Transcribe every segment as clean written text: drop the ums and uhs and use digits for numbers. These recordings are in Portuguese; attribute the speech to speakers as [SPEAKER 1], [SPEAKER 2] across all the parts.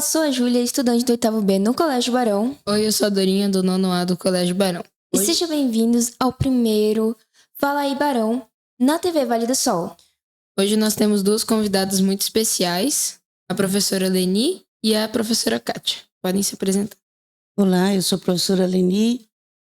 [SPEAKER 1] sou a Júlia, estudante do 8º B no Colégio Barão.
[SPEAKER 2] Oi, eu sou a Dorinha, do 9º A do Colégio Barão.
[SPEAKER 1] E sejam bem-vindos ao primeiro Fala aí Barão, na TV Vale do Sol.
[SPEAKER 2] Hoje nós temos duas convidadas muito especiais, a professora Leni e a professora Kátia. Podem se apresentar.
[SPEAKER 3] Olá, eu sou a professora Leni,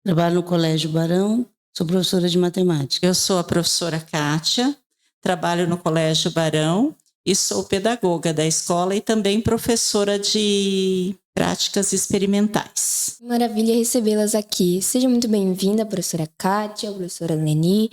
[SPEAKER 3] trabalho no Colégio Barão, sou professora de matemática.
[SPEAKER 4] Eu sou a professora Kátia, trabalho no Colégio Barão e sou pedagoga da escola e também professora de práticas experimentais.
[SPEAKER 1] Maravilha recebê-las aqui. Seja muito bem-vinda, professora Kátia, professora Leni.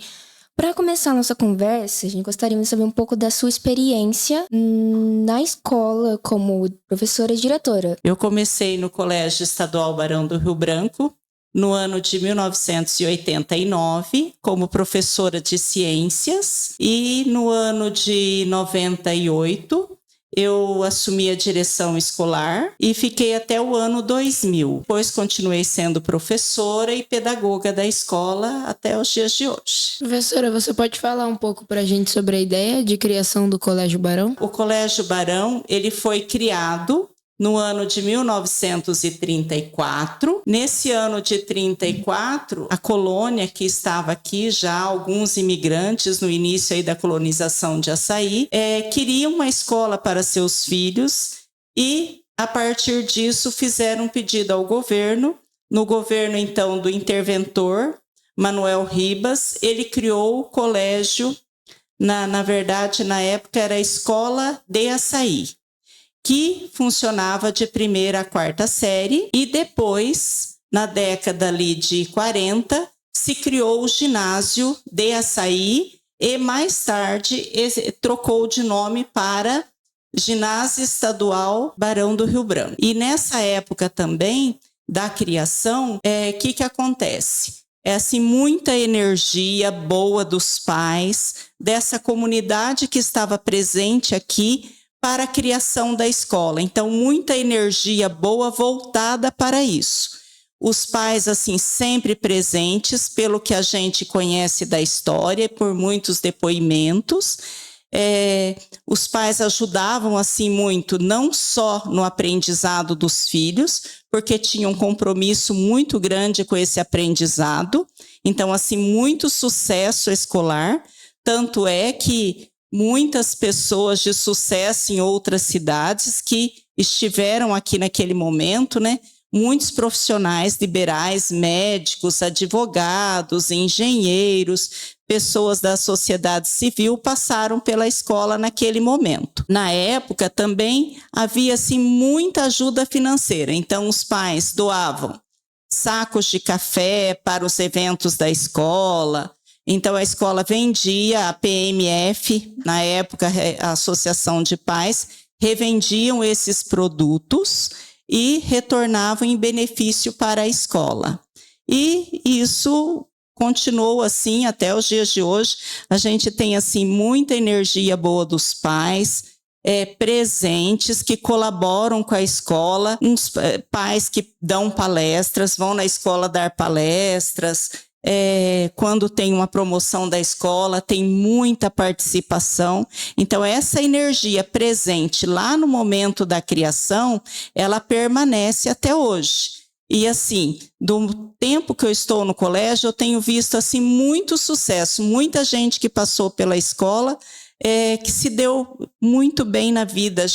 [SPEAKER 1] Para começar a nossa conversa, a gente gostaria de saber um pouco da sua experiência na escola como professora e diretora.
[SPEAKER 4] Eu comecei no Colégio Estadual Barão do Rio Branco no ano de 1989 como professora de ciências e no ano de 98 eu assumi a direção escolar e fiquei até o ano 2000. Depois continuei sendo professora e pedagoga da escola até os dias de hoje.
[SPEAKER 2] Professora, você pode falar um pouco para a gente sobre a ideia de criação do Colégio Barão?
[SPEAKER 4] O Colégio Barão, ele foi criado no ano de 1934. Nesse ano de 34, a colônia que estava aqui, já alguns imigrantes no início aí da colonização de Açaí, queriam uma escola para seus filhos e, a partir disso, fizeram um pedido ao governo. No governo, então, do interventor, Manuel Ribas, ele criou o colégio, na verdade, na época era a Escola de Açaí, que funcionava de 1ª a 4ª série, e depois, na década ali de 40, se criou o ginásio de Açaí e mais tarde trocou de nome para Ginásio Estadual Barão do Rio Branco. E nessa época também da criação, que acontece? É assim, muita energia boa dos pais, dessa comunidade que estava presente aqui, para a criação da escola. Então, muita energia boa voltada para isso. Os pais, assim, sempre presentes, pelo que a gente conhece da história, por muitos depoimentos. Os pais ajudavam, assim, muito, não só no aprendizado dos filhos, porque tinham um compromisso muito grande com esse aprendizado. Então, assim, muito sucesso escolar. Tanto é que muitas pessoas de sucesso em outras cidades que estiveram aqui naquele momento, né? Muitos profissionais liberais, médicos, advogados, engenheiros, pessoas da sociedade civil passaram pela escola naquele momento. Na época também havia assim, muita ajuda financeira, então os pais doavam sacos de café para os eventos da escola. Então, a escola vendia, a PMF, na época, a Associação de Pais, revendiam esses produtos e retornavam em benefício para a escola. E isso continuou assim até os dias de hoje. A gente tem assim muita energia boa dos pais, presentes, que colaboram com a escola, uns pais que dão palestras, vão na escola dar palestras. Quando tem uma promoção da escola, tem muita participação. Então, essa energia presente lá no momento da criação, ela permanece até hoje. E assim, do tempo que eu estou no colégio, eu tenho visto assim, muito sucesso, muita gente que passou pela escola, que se deu muito bem na vida,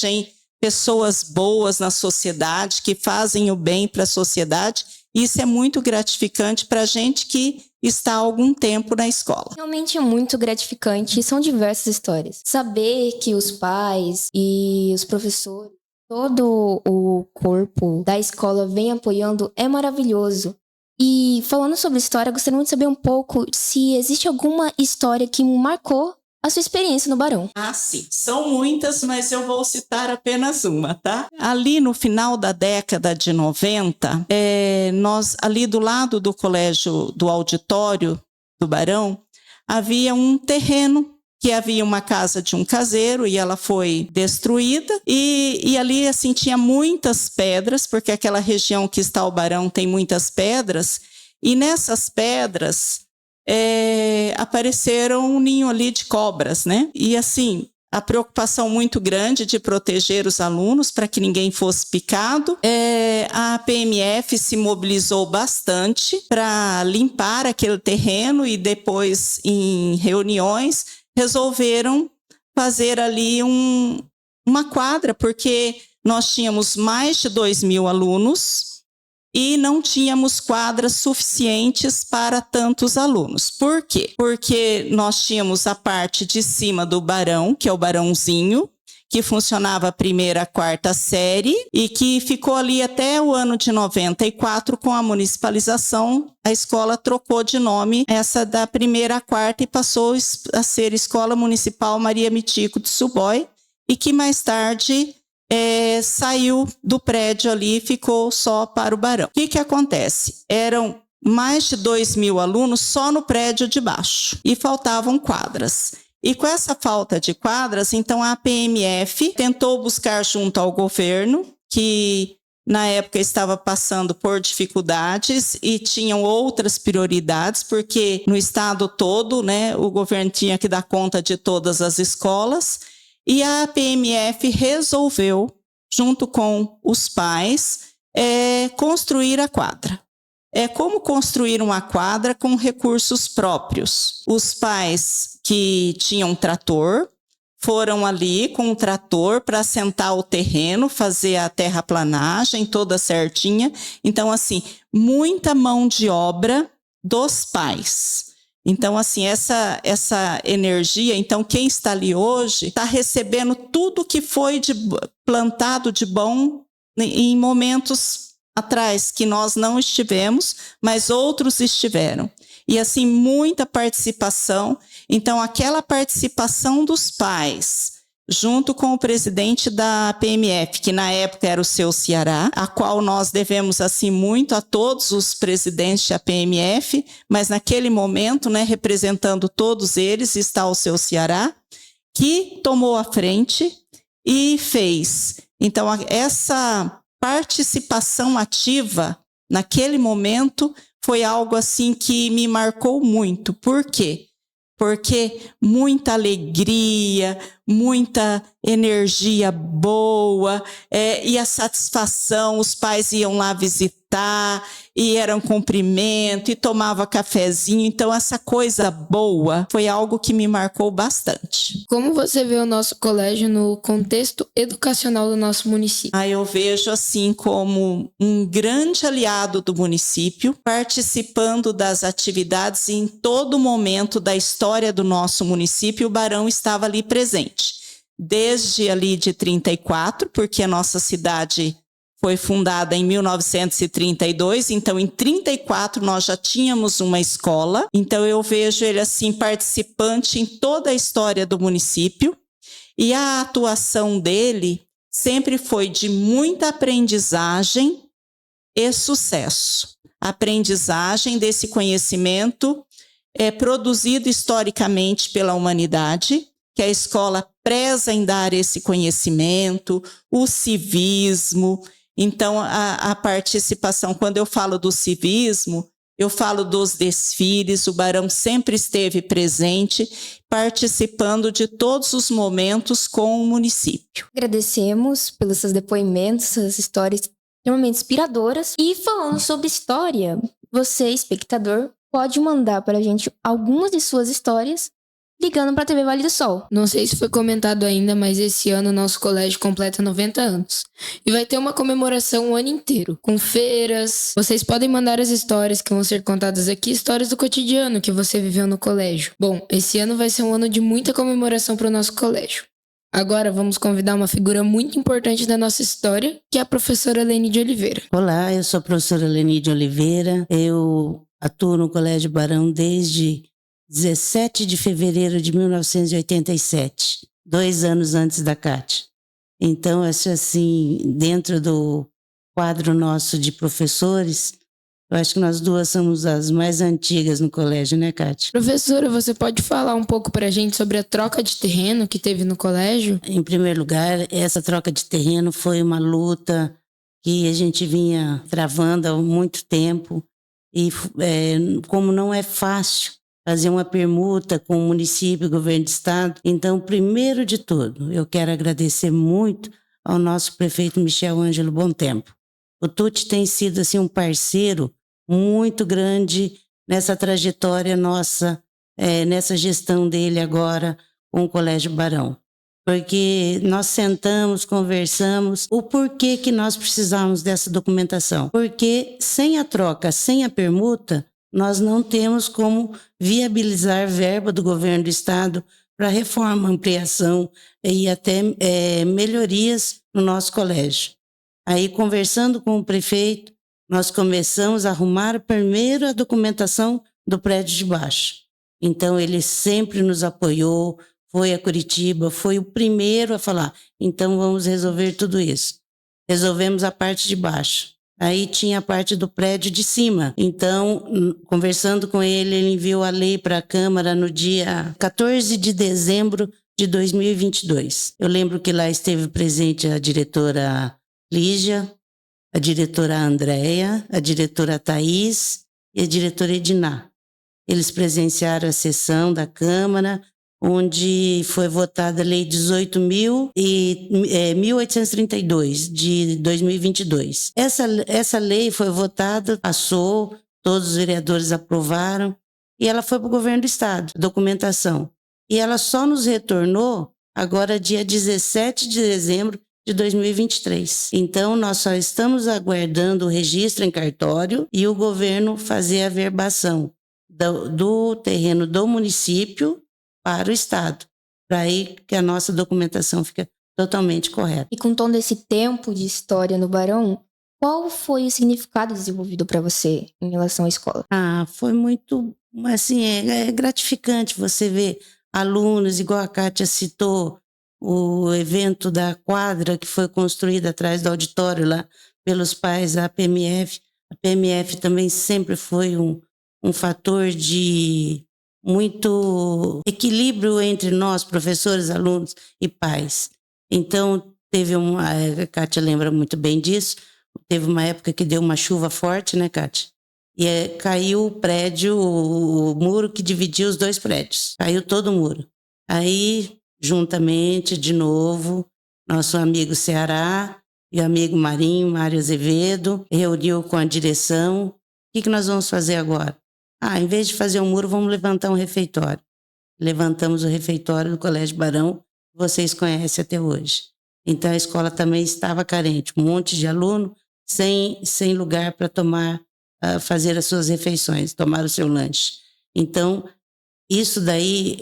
[SPEAKER 4] pessoas boas na sociedade, que fazem o bem para a sociedade. Isso é muito gratificante para a gente que está há algum tempo na escola.
[SPEAKER 1] Realmente é muito gratificante e são diversas histórias. Saber que os pais e os professores, todo o corpo da escola vem apoiando é maravilhoso. E falando sobre história, gostaria de saber um pouco se existe alguma história que marcou a sua experiência no Barão.
[SPEAKER 4] Sim. São muitas, mas eu vou citar apenas uma, tá? Ali no final da década de 90, nós, ali do lado do colégio, do auditório do Barão, havia um terreno que havia uma casa de um caseiro e ela foi destruída. E ali, assim, tinha muitas pedras, porque aquela região que está o Barão tem muitas pedras. E nessas pedras apareceram um ninho ali de cobras, né? E assim, a preocupação muito grande de proteger os alunos para que ninguém fosse picado. A PMF se mobilizou bastante para limpar aquele terreno e depois, em reuniões, resolveram fazer ali uma quadra, porque nós tínhamos mais de 2.000 alunos e não tínhamos quadras suficientes para tantos alunos. Por quê? Porque nós tínhamos a parte de cima do Barão, que é o Barãozinho, que funcionava a primeira, a quarta série e que ficou ali até o ano de 94 com a municipalização. A escola trocou de nome, essa da primeira à quarta, e passou a ser Escola Municipal Maria Mitico de Subói, e que mais tarde saiu do prédio ali e ficou só para o Barão. O que acontece? Eram mais de 2.000 alunos só no prédio de baixo e faltavam quadras. E com essa falta de quadras, então a PMF tentou buscar junto ao governo, que na época estava passando por dificuldades e tinham outras prioridades, porque no estado todo, né, o governo tinha que dar conta de todas as escolas. E a PMF resolveu, junto com os pais, construir a quadra. Como construir uma quadra com recursos próprios. Os pais que tinham trator foram ali com o trator para assentar o terreno, fazer a terraplanagem toda certinha. Então, assim, muita mão de obra dos pais. Então, assim, essa energia, então quem está ali hoje está recebendo tudo que foi plantado de bom em momentos atrás, que nós não estivemos, mas outros estiveram. E assim, muita participação. Então, aquela participação dos pais, junto com o presidente da PMF, que na época era o seu Ceará, a qual nós devemos assim muito a todos os presidentes da PMF, mas naquele momento, né, representando todos eles, está o seu Ceará, que tomou a frente e fez. Então, essa participação ativa naquele momento foi algo assim que me marcou muito. Por quê? Porque muita alegria, muita energia boa, e a satisfação, os pais iam lá visitar, e era um cumprimento, e tomava cafezinho. Então, essa coisa boa foi algo que me marcou bastante.
[SPEAKER 2] Como você vê o nosso colégio no contexto educacional do nosso município?
[SPEAKER 4] Eu vejo assim como um grande aliado do município, participando das atividades em todo momento da história do nosso município. O Barão estava ali presente, desde ali de 34, porque a nossa cidade foi fundada em 1932, então em 34 nós já tínhamos uma escola. Então eu vejo ele assim participante em toda a história do município, e a atuação dele sempre foi de muita aprendizagem e sucesso. Aprendizagem desse conhecimento produzido historicamente pela humanidade, que a escola preza em dar esse conhecimento, o civismo. Então, a participação, quando eu falo do civismo, eu falo dos desfiles. O Barão sempre esteve presente, participando de todos os momentos com o município.
[SPEAKER 1] Agradecemos pelos seus depoimentos, suas histórias extremamente inspiradoras. E falando sobre história, você, espectador, pode mandar para a gente algumas de suas histórias ligando para a TV Vale do Sol.
[SPEAKER 2] Não sei se foi comentado ainda, mas esse ano o nosso colégio completa 90 anos. E vai ter uma comemoração o ano inteiro, com feiras. Vocês podem mandar as histórias que vão ser contadas aqui, histórias do cotidiano que você viveu no colégio. Bom, esse ano vai ser um ano de muita comemoração para o nosso colégio. Agora vamos convidar uma figura muito importante da nossa história, que é a professora Leni de Oliveira.
[SPEAKER 3] Olá, eu sou a professora Leni de Oliveira. Eu atuo no Colégio Barão desde 17 de fevereiro de 1987, 2 anos antes da Cátia. Então, acho assim, dentro do quadro nosso de professores, eu acho que nós duas somos as mais antigas no colégio, né, Cátia?
[SPEAKER 2] Professora, você pode falar um pouco para a gente sobre a troca de terreno que teve no colégio?
[SPEAKER 3] Em primeiro lugar, essa troca de terreno foi uma luta que a gente vinha travando há muito tempo. E como não é fácil fazer uma permuta com o município, o governo do estado. Então, primeiro de tudo, eu quero agradecer muito ao nosso prefeito Michel Ângelo Bontempo. O Tuti tem sido assim, um parceiro muito grande nessa trajetória nossa, nessa gestão dele agora com o Colégio Barão. Porque nós sentamos, conversamos, o porquê que nós precisamos dessa documentação. Porque sem a troca, sem a permuta, nós não temos como viabilizar verba do governo do estado para reforma, ampliação e até melhorias no nosso colégio. Aí, conversando com o prefeito, nós começamos a arrumar primeiro a documentação do prédio de baixo. Então, ele sempre nos apoiou, foi a Curitiba, foi o primeiro a falar, então vamos resolver tudo isso. Resolvemos a parte de baixo. Aí tinha a parte do prédio de cima. Então, conversando com ele, ele enviou a lei para a Câmara no dia 14 de dezembro de 2022. Eu lembro que lá esteve presente a diretora Lígia, a diretora Andréia, a diretora Thaís e a diretora Edná. Eles presenciaram a sessão da Câmara, onde foi votada a Lei 18.832, de 2022. Essa lei foi votada, passou, todos os vereadores aprovaram, e ela foi para o governo do estado, documentação. E ela só nos retornou agora dia 17 de dezembro de 2023. Então, nós só estamos aguardando o registro em cartório e o governo fazer a verbação do terreno do município para o estado, para aí que a nossa documentação fica totalmente correta.
[SPEAKER 1] E com todo esse tempo de história no Barão, qual foi o significado desenvolvido para você em relação à escola?
[SPEAKER 3] Foi muito, assim, é gratificante você ver alunos, igual a Kátia citou, o evento da quadra que foi construída atrás do auditório lá pelos pais da PMF. A PMF também sempre foi um fator de muito equilíbrio entre nós, professores, alunos e pais. Então, a Kátia lembra muito bem disso, teve uma época que deu uma chuva forte, né, Kátia? E caiu o prédio, o muro que dividia os dois prédios. Caiu todo o muro. Aí, juntamente, de novo, nosso amigo Ceará e o amigo Mário Azevedo, reuniu com a direção. O que nós vamos fazer agora? Em vez de fazer um muro, vamos levantar um refeitório. Levantamos o refeitório do Colégio Barão, que vocês conhecem até hoje. Então, a escola também estava carente, um monte de aluno sem lugar para fazer as suas refeições, tomar o seu lanche. Então, isso daí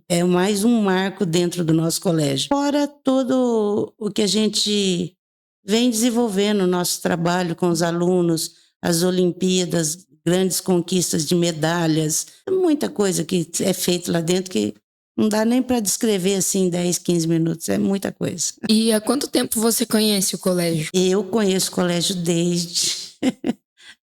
[SPEAKER 3] é mais um marco dentro do nosso colégio. Fora todo o que a gente vem desenvolvendo no nosso trabalho com os alunos, as Olimpíadas, grandes conquistas de medalhas, muita coisa que é feita lá dentro que não dá nem para descrever assim em 10, 15 minutos, é muita coisa.
[SPEAKER 2] E há quanto tempo você conhece o colégio?
[SPEAKER 3] Eu conheço o colégio desde...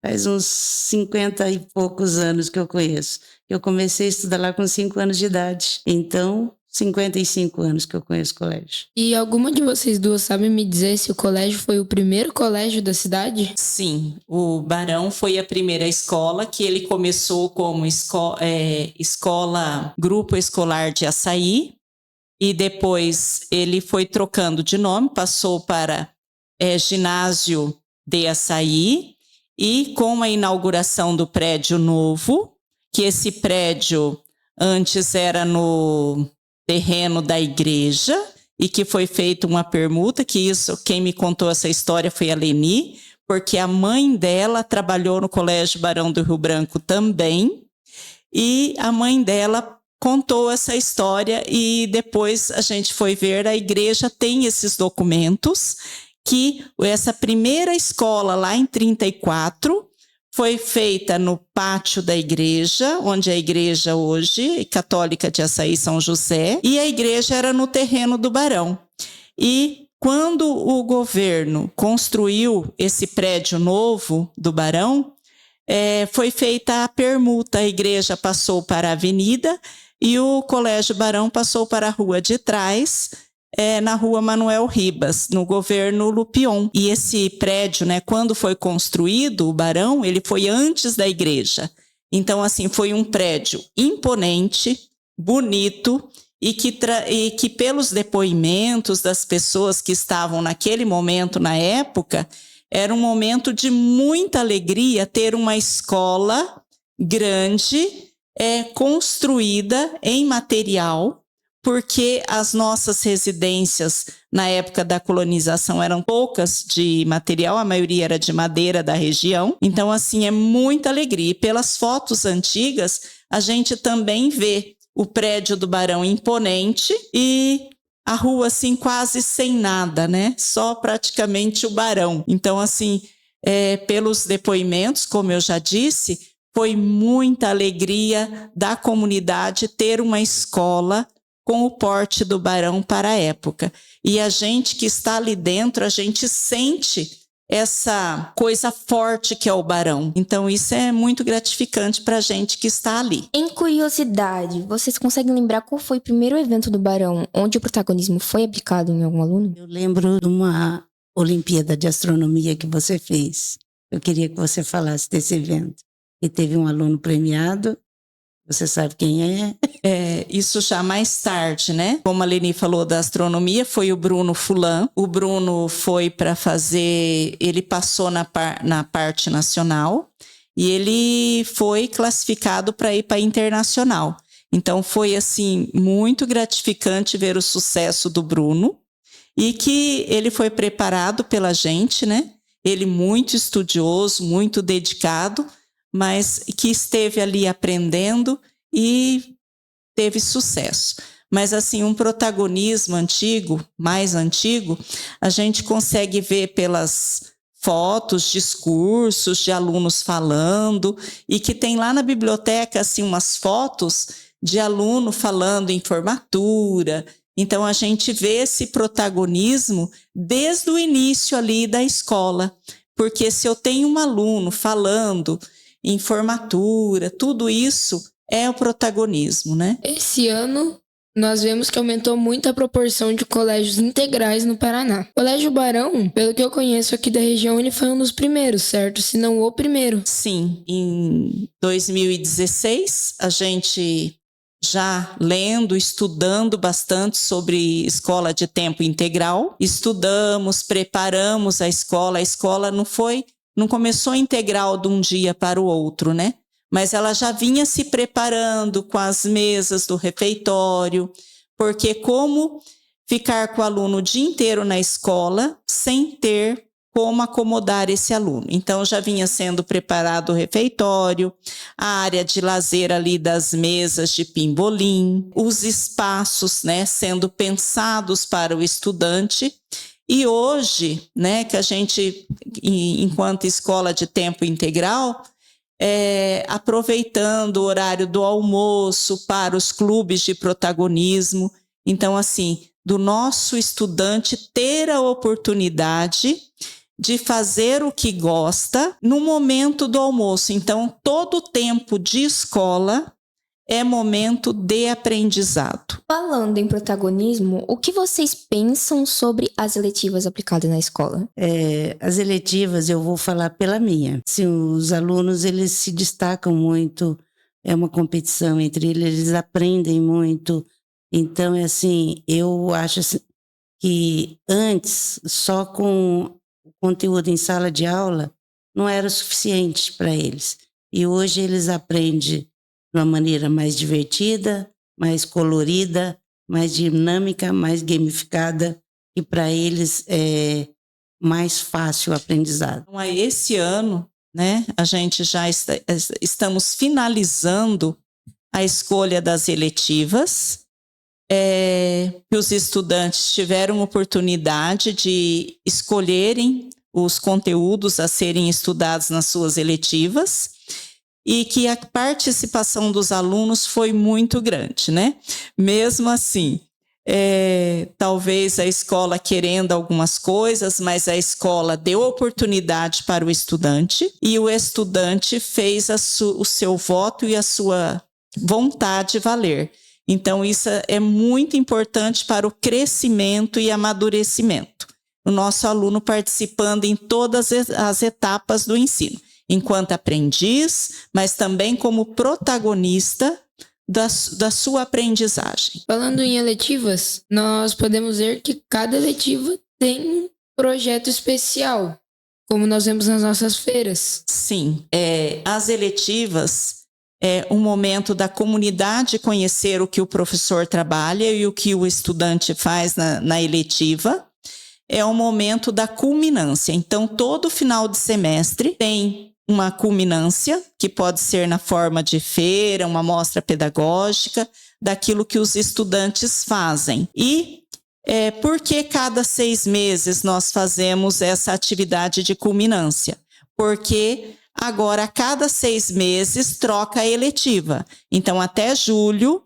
[SPEAKER 3] faz uns 50 e poucos anos que eu conheço. Eu comecei a estudar lá com 5 anos de idade, então 55 anos que eu conheço o colégio.
[SPEAKER 2] E alguma de vocês duas sabe me dizer se o colégio foi o primeiro colégio da cidade?
[SPEAKER 4] Sim, o Barão foi a primeira escola que ele começou como escola Grupo Escolar de Açaí e depois ele foi trocando de nome, passou para Ginásio de Açaí e com a inauguração do prédio novo, que esse prédio antes era no terreno da igreja e que foi feita uma permuta, quem me contou essa história foi a Leni, porque a mãe dela trabalhou no Colégio Barão do Rio Branco também, e a mãe dela contou essa história e depois a gente foi ver, a igreja tem esses documentos, que essa primeira escola lá em 34 foi feita no pátio da igreja, onde é a igreja hoje, Católica de Açaí São José, e a igreja era no terreno do Barão. E quando o governo construiu esse prédio novo do Barão, foi feita a permuta, a igreja passou para a avenida e o Colégio Barão passou para a rua de trás, na rua Manuel Ribas, no governo Lupion. E esse prédio, quando foi construído, o Barão, ele foi antes da igreja. Então, assim, foi um prédio imponente, bonito, e que pelos depoimentos das pessoas que estavam naquele momento, na época, era um momento de muita alegria ter uma escola grande, construída em material, porque as nossas residências na época da colonização eram poucas de material, a maioria era de madeira da região. Então, assim, é muita alegria. E pelas fotos antigas, a gente também vê o prédio do Barão imponente e a rua, assim, quase sem nada, né? Só praticamente o Barão. Então, assim, pelos depoimentos, como eu já disse, foi muita alegria da comunidade ter uma escola com o porte do Barão para a época. E a gente que está ali dentro, a gente sente essa coisa forte que é o Barão. Então, isso é muito gratificante para a gente que está ali.
[SPEAKER 1] Em curiosidade, vocês conseguem lembrar qual foi o primeiro evento do Barão onde o protagonismo foi aplicado em algum aluno?
[SPEAKER 3] Eu lembro de uma Olimpíada de Astronomia que você fez. Eu queria que você falasse desse evento. E teve um aluno premiado. Você sabe quem é?
[SPEAKER 4] Isso já mais tarde, né? Como a Leni falou da astronomia, foi o Bruno Fulan. O Bruno foi para fazer... Ele passou na parte nacional e ele foi classificado para ir para a internacional. Então, foi, assim, muito gratificante ver o sucesso do Bruno e que ele foi preparado pela gente, né? Ele muito estudioso, muito dedicado, mas que esteve ali aprendendo e teve sucesso. Mas, assim, um protagonismo antigo, mais antigo, a gente consegue ver pelas fotos, discursos de alunos falando, e que tem lá na biblioteca, assim, umas fotos de aluno falando em formatura. Então, a gente vê esse protagonismo desde o início ali da escola, porque se eu tenho um aluno falando em formatura, tudo isso é o protagonismo, né?
[SPEAKER 2] Esse ano, nós vemos que aumentou muito a proporção de colégios integrais no Paraná. O Colégio Barão, pelo que eu conheço aqui da região, ele foi um dos primeiros, certo? Se não o primeiro.
[SPEAKER 4] Sim, em 2016, a gente já lendo, estudando bastante sobre escola de tempo integral, estudamos, preparamos a escola não começou integral de um dia para o outro, né? Mas ela já vinha se preparando com as mesas do refeitório, porque como ficar com o aluno o dia inteiro na escola sem ter como acomodar esse aluno. Então, já vinha sendo preparado o refeitório, a área de lazer ali das mesas de pimbolim, os espaços, né, sendo pensados para o estudante. E hoje, né, que a gente, enquanto escola de tempo integral, aproveitando o horário do almoço para os clubes de protagonismo. Então, assim, do nosso estudante ter a oportunidade de fazer o que gosta no momento do almoço. Então, todo o tempo de escola é momento de aprendizado.
[SPEAKER 1] Falando em protagonismo, o que vocês pensam sobre as eletivas aplicadas na escola?
[SPEAKER 3] As eletivas, eu vou falar pela minha. Sim, os alunos, eles se destacam muito, é uma competição entre eles aprendem muito. Então, eu acho que antes, só com o conteúdo em sala de aula, não era suficiente para eles. E hoje eles aprendem de uma maneira mais divertida, mais colorida, mais dinâmica, mais gamificada, e para eles é mais fácil o aprendizado.
[SPEAKER 4] Então, esse ano, né, a gente já estamos finalizando a escolha das eletivas, que os estudantes tiveram oportunidade de escolherem os conteúdos a serem estudados nas suas eletivas, e que a participação dos alunos foi muito grande, né? Mesmo assim, talvez a escola querendo algumas coisas, mas a escola deu oportunidade para o estudante e o estudante fez o seu voto e a sua vontade valer. Então, isso é muito importante para o crescimento e amadurecimento. O nosso aluno participando em todas as etapas do ensino. enquanto aprendiz, mas também como protagonista da sua aprendizagem.
[SPEAKER 2] Falando em eletivas, nós podemos ver que cada eletiva tem um projeto especial, como nós vemos nas nossas feiras.
[SPEAKER 4] Sim, as eletivas é um momento da comunidade conhecer o que o professor trabalha e o que o estudante faz na eletiva. É um momento da culminância. Então, todo final de semestre tem uma culminância, que pode ser na forma de feira, uma mostra pedagógica, daquilo que os estudantes fazem. E por que cada 6 meses nós fazemos essa atividade de culminância? Porque agora, a cada 6 meses, troca a eletiva. Então, até julho,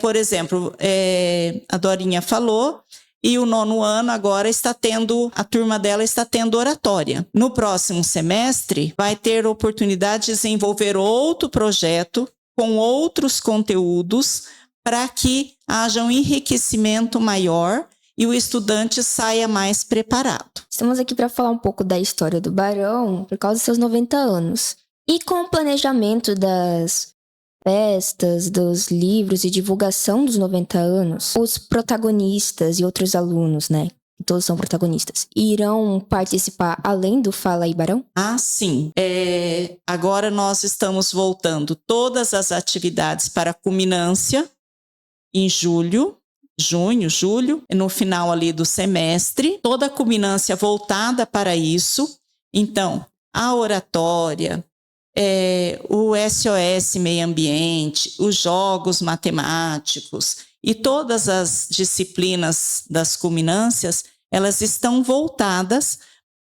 [SPEAKER 4] por exemplo, a Dorinha falou, e o 9º ano agora a turma dela está tendo oratória. No próximo semestre, vai ter oportunidade de desenvolver outro projeto com outros conteúdos para que haja um enriquecimento maior e o estudante saia mais preparado.
[SPEAKER 1] Estamos aqui para falar um pouco da história do Barão por causa dos seus 90 anos. E com o planejamento das festas, dos livros e divulgação dos 90 anos, os protagonistas e outros alunos, né, que todos são protagonistas, irão participar além do Fala aí, Barão?
[SPEAKER 4] Ah, sim. Agora nós estamos voltando todas as atividades para a culminância em junho, julho, no final ali do semestre, toda a culminância voltada para isso. Então, a oratória, o SOS Meio Ambiente, os jogos matemáticos e todas as disciplinas das culminâncias, elas estão voltadas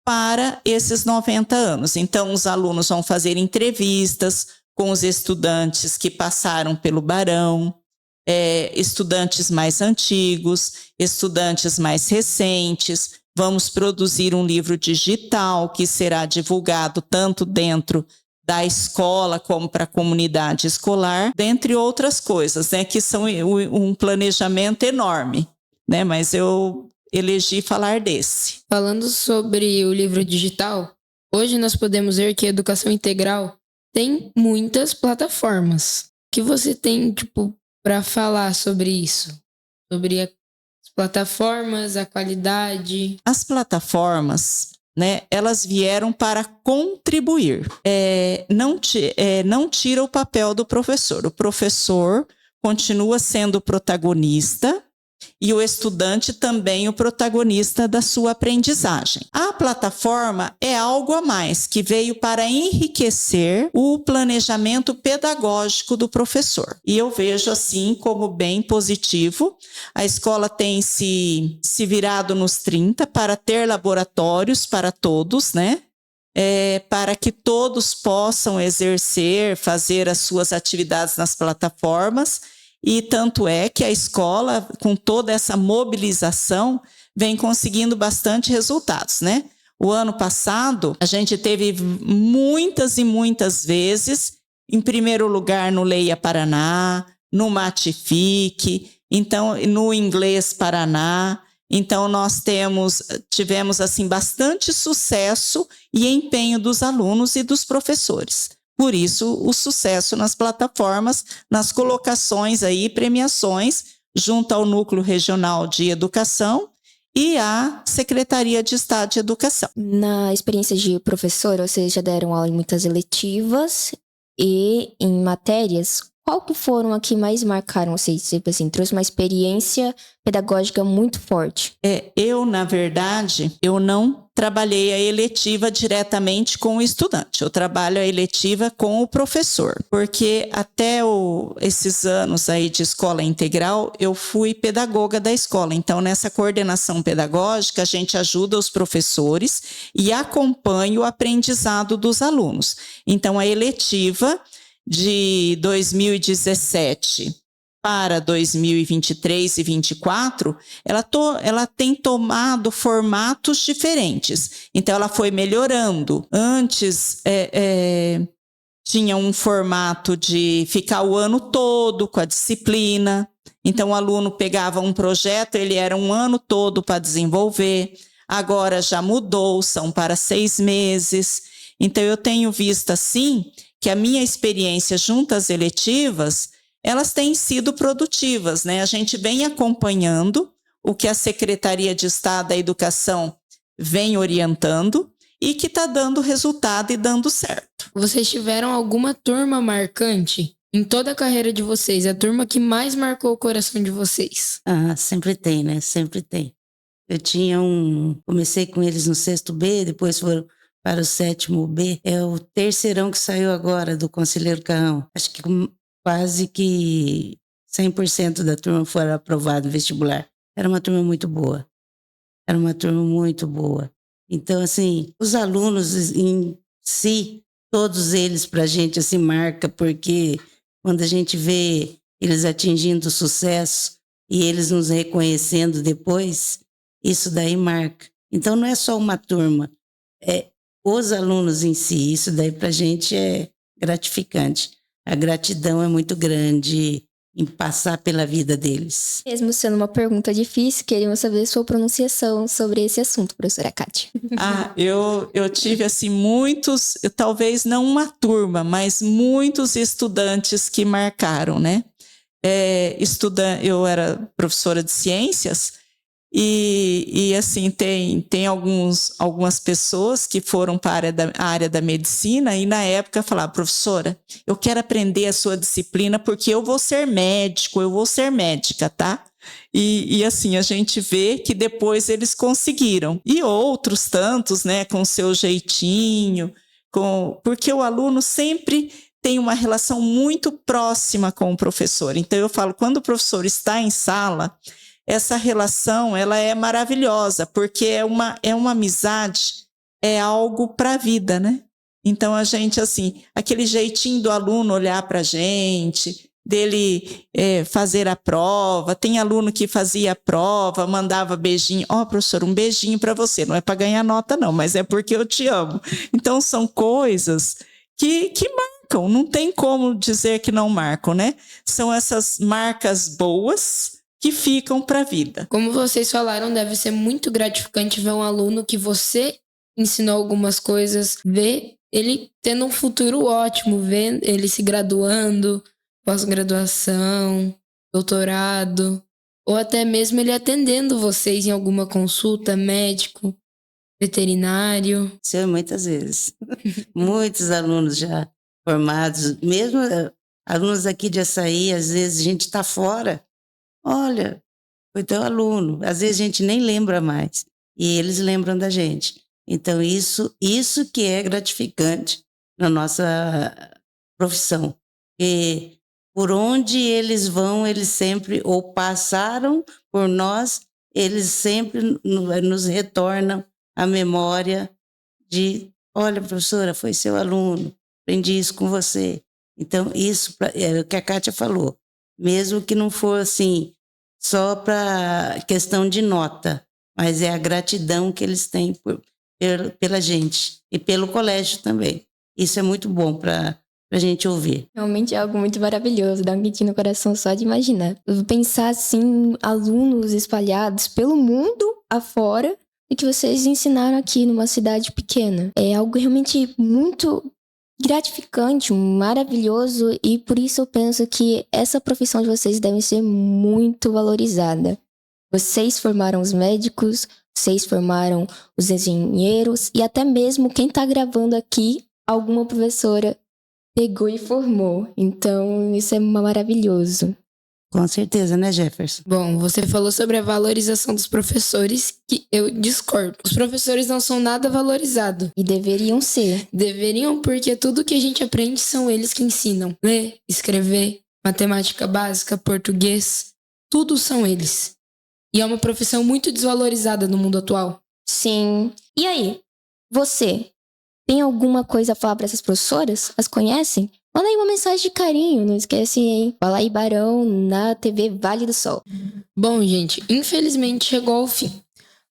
[SPEAKER 4] para esses 90 anos. Então, os alunos vão fazer entrevistas com os estudantes que passaram pelo Barão, estudantes mais antigos, estudantes mais recentes. Vamos produzir um livro digital que será divulgado tanto dentro da escola como para a comunidade escolar, dentre outras coisas, né, que são um planejamento enorme, né, mas eu elegi falar desse.
[SPEAKER 2] Falando sobre o livro digital, hoje nós podemos ver que a educação integral tem muitas plataformas. O que você tem, para falar sobre isso? Sobre as plataformas, a qualidade?
[SPEAKER 4] As plataformas, né, elas vieram para contribuir. Não tira o papel do professor. O professor continua sendo o protagonista e o estudante também o protagonista da sua aprendizagem. A plataforma é algo a mais que veio para enriquecer o planejamento pedagógico do professor. E eu vejo assim como bem positivo. A escola tem se virado nos 30 para ter laboratórios para todos, né? Para que todos possam exercer, fazer as suas atividades nas plataformas. E tanto é que a escola, com toda essa mobilização, vem conseguindo bastante resultados, né? O ano passado, a gente teve muitas e muitas vezes, em primeiro lugar no Leia Paraná, no Matifique, então no Inglês Paraná. Então nós tivemos assim bastante sucesso e empenho dos alunos e dos professores. Por isso, o sucesso nas plataformas, nas colocações aí, premiações, junto ao Núcleo Regional de Educação e à Secretaria de Estado de Educação.
[SPEAKER 1] Na experiência de professor, vocês já deram aula em muitas eletivas e em matérias. Qual que foram a que mais marcaram vocês? Tipo assim, trouxe uma experiência pedagógica muito forte.
[SPEAKER 4] Eu, na verdade, eu não trabalhei a eletiva diretamente com o estudante. Eu trabalho a eletiva com o professor. Porque até esses anos aí de escola integral, eu fui pedagoga da escola. Então, nessa coordenação pedagógica, a gente ajuda os professores e acompanha o aprendizado dos alunos. Então, a eletiva de 2017 para 2023 e 2024, ela tem tomado formatos diferentes. Então, ela foi melhorando. Antes, tinha um formato de ficar o ano todo com a disciplina. Então, o aluno pegava um projeto, ele era um ano todo para desenvolver. Agora já mudou, são para 6 meses. Então, eu tenho visto, assim, que a minha experiência junto às eletivas, elas têm sido produtivas, né? A gente vem acompanhando o que a Secretaria de Estado da Educação vem orientando e que está dando resultado e dando certo.
[SPEAKER 2] Vocês tiveram alguma turma marcante em toda a carreira de vocês? A turma que mais marcou o coração de vocês?
[SPEAKER 3] Sempre tem, né? Sempre tem. Comecei com eles no 6º B, depois foram para o 7º B. É o terceirão que saiu agora, do Conselheiro Carrão. Acho que quase que 100% da turma foram aprovados no vestibular. Era uma turma muito boa. Era uma turma muito boa. Então, assim, os alunos em si, todos eles pra gente, assim, marca, porque quando a gente vê eles atingindo sucesso e eles nos reconhecendo depois, isso daí marca. Então, não é só uma turma, é os alunos em si. Isso daí pra gente é gratificante. A gratidão é muito grande em passar pela vida deles.
[SPEAKER 1] Mesmo sendo uma pergunta difícil, queríamos saber sua pronunciação sobre esse assunto, professora Kátia.
[SPEAKER 4] Eu tive, assim, muitos, talvez não uma turma, mas muitos estudantes que marcaram, né? Eu era professora de ciências e assim, tem algumas pessoas que foram para a área da medicina e na época falaram: professora, eu quero aprender a sua disciplina porque eu vou ser médico, eu vou ser médica, tá? E assim, a gente vê que depois eles conseguiram. E outros tantos, né, com seu jeitinho, porque o aluno sempre tem uma relação muito próxima com o professor. Então eu falo, quando o professor está em sala, essa relação, ela é maravilhosa, porque é uma amizade, é algo para a vida, né? Então, a gente, assim, aquele jeitinho do aluno olhar para a gente, dele fazer a prova, tem aluno que fazia a prova, mandava beijinho, professor, um beijinho para você, não é para ganhar nota não, mas é porque eu te amo. Então, são coisas que marcam, não tem como dizer que não marcam, né? São essas marcas boas que ficam para a vida.
[SPEAKER 2] Como vocês falaram, deve ser muito gratificante ver um aluno que você ensinou algumas coisas, ver ele tendo um futuro ótimo, ver ele se graduando, pós-graduação, doutorado, ou até mesmo ele atendendo vocês em alguma consulta, médico, veterinário.
[SPEAKER 3] Isso é muitas vezes. Muitos alunos já formados, mesmo alunos aqui de Açaí, às vezes a gente está fora. Olha, foi teu aluno. Às vezes a gente nem lembra mais. E eles lembram da gente. Então, isso que é gratificante na nossa profissão. E por onde eles vão, eles sempre, ou passaram por nós, eles sempre nos retornam a memória de: olha, professora, foi seu aluno, aprendi isso com você. Então, isso é o que a Kátia falou. Mesmo que não for assim, só para questão de nota, mas é a gratidão que eles têm pela gente e pelo colégio também. Isso é muito bom para a gente ouvir.
[SPEAKER 1] Realmente é algo muito maravilhoso, dá um quentinho no coração só de imaginar. Pensar assim, alunos espalhados pelo mundo afora e que vocês ensinaram aqui numa cidade pequena. É algo realmente muito gratificante, maravilhoso, e por isso eu penso que essa profissão de vocês deve ser muito valorizada. Vocês formaram os médicos, vocês formaram os engenheiros e até mesmo quem está gravando aqui, alguma professora pegou e formou. Então isso é maravilhoso.
[SPEAKER 3] Com certeza, né, Jefferson?
[SPEAKER 2] Bom, você falou sobre a valorização dos professores, que eu discordo. Os professores não são nada valorizados.
[SPEAKER 1] E deveriam ser.
[SPEAKER 2] Deveriam, porque tudo que a gente aprende são eles que ensinam. Ler, escrever, matemática básica, português, tudo são eles. E é uma profissão muito desvalorizada no mundo atual.
[SPEAKER 1] Sim. E aí, você tem alguma coisa a falar para essas professoras? As conhecem? Manda aí uma mensagem de carinho, não esquece, hein? Fala aí, Barão, na TV Vale do Sol.
[SPEAKER 2] Bom, gente, infelizmente chegou ao fim.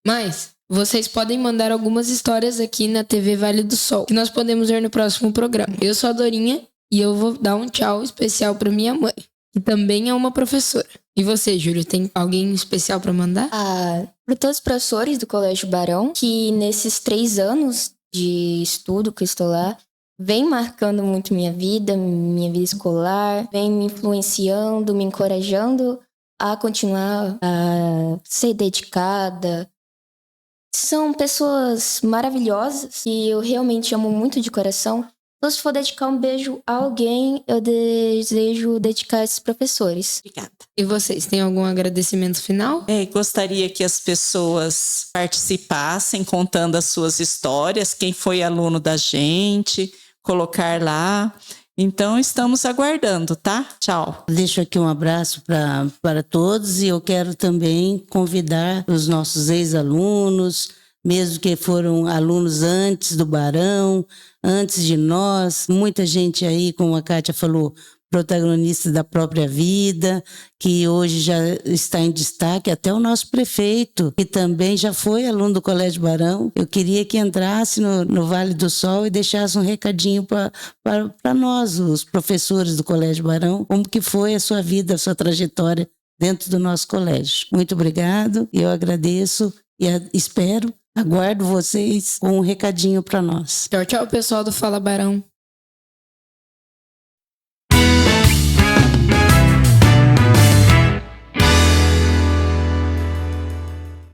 [SPEAKER 2] Mas vocês podem mandar algumas histórias aqui na TV Vale do Sol, que nós podemos ver no próximo programa. Eu sou a Dorinha e eu vou dar um tchau especial para minha mãe, que também é uma professora. E você, Júlio, tem alguém especial para mandar?
[SPEAKER 1] Para todos os professores do Colégio Barão, que nesses 3 anos de estudo que eu estou lá, vem marcando muito minha vida escolar, vem me influenciando, me encorajando a continuar a ser dedicada. São pessoas maravilhosas e eu realmente amo muito de coração. Então, se for dedicar um beijo a alguém, eu desejo dedicar a esses professores.
[SPEAKER 4] Obrigada.
[SPEAKER 2] E vocês, têm algum agradecimento final?
[SPEAKER 4] Gostaria que as pessoas participassem contando as suas histórias, quem foi aluno da gente, colocar lá. Então, estamos aguardando, tá? Tchau.
[SPEAKER 3] Deixo aqui um abraço para todos e eu quero também convidar os nossos ex-alunos, mesmo que foram alunos antes do Barão, antes de nós, muita gente aí, como a Kátia falou, protagonista da própria vida, que hoje já está em destaque, até o nosso prefeito, que também já foi aluno do Colégio Barão. Eu queria que entrasse no Vale do Sol e deixasse um recadinho para nós, os professores do Colégio Barão, como que foi a sua vida, a sua trajetória dentro do nosso colégio. Muito obrigado, eu agradeço e aguardo vocês com um recadinho para nós.
[SPEAKER 2] Tchau, tchau, pessoal do Fala Barão.